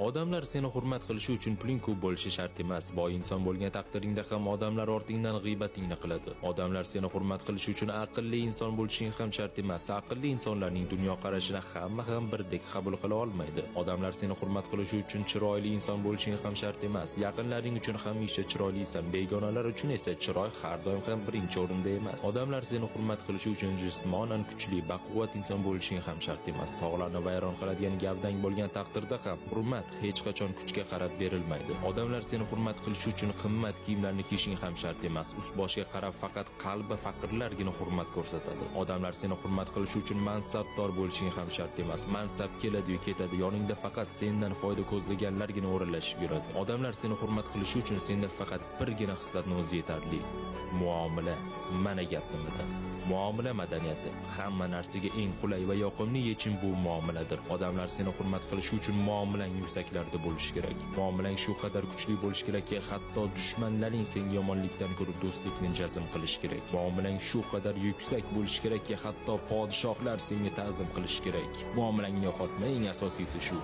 Odamlar seni hurmat qilishi uchun puling ko'p bo'lishi shart emas. Boy inson bo'lgan taqdiringda ham odamlar ortingdan g'iybatingni qiladi. Odamlar seni hurmat qilishi uchun aqlli inson bo'lishing ham shart emas. Aqlli insonlarning dunyo qarashini hamma ham birdek qabul qila olmaydi. Odamlar seni hurmat qilishi uchun chiroyli inson bo'lishing ham shart emas. Yaqinlaring uchun hamisha chiroylisan, begonalar uchun esa chiroy har doim ham birinchi o'rinda emas. Odamlar seni hurmat qilishi uchun jismonan kuchli, baquvvat inson bo'lishing ham shart emas. Tog'larni vayron qiladigan gavdang bo'lgan taqdirda ham hurmat hech qachon kuchga qarab berilmaydi. Odamlar seni hurmat qilishi uchun qimmat kiyimlarni kiyishing ham shart emas. Ust boshiga qarab faqat qalbi faqirlargina hurmat ko'rsatadi. Odamlar seni hurmat qilishi uchun mansabdor bo'lishing ham shart emas. Mansab keladi-yu ketadi, yoningda faqat sendan foyda ko'zlaganlargina o'ralashib yuradi. Odamlar seni hurmat qilishi uchun senda faqat birgina xislatning o'zi yetarli. Muomala. Mana gap nimada? Muomala madaniyati. Hamma narsaga eng qulay va yoqimli yechim bu muomaladir. Odamlar seni hurmat qilishi uchun muomalang yuksaklarda bo'lishi kerak. Muomalang shu qadar kuchli bo'lishi kerakki, hatto dushmanlaring senga yomonlikdan ko'ra do'stlikni jazm qilishi kerak. Muomalang shu qadar yuksak bo'lishi kerakki, hatto podshohlar senga ta'zim qilishi kerak. Muomalangni yo'qotma, eng asosiysi shu.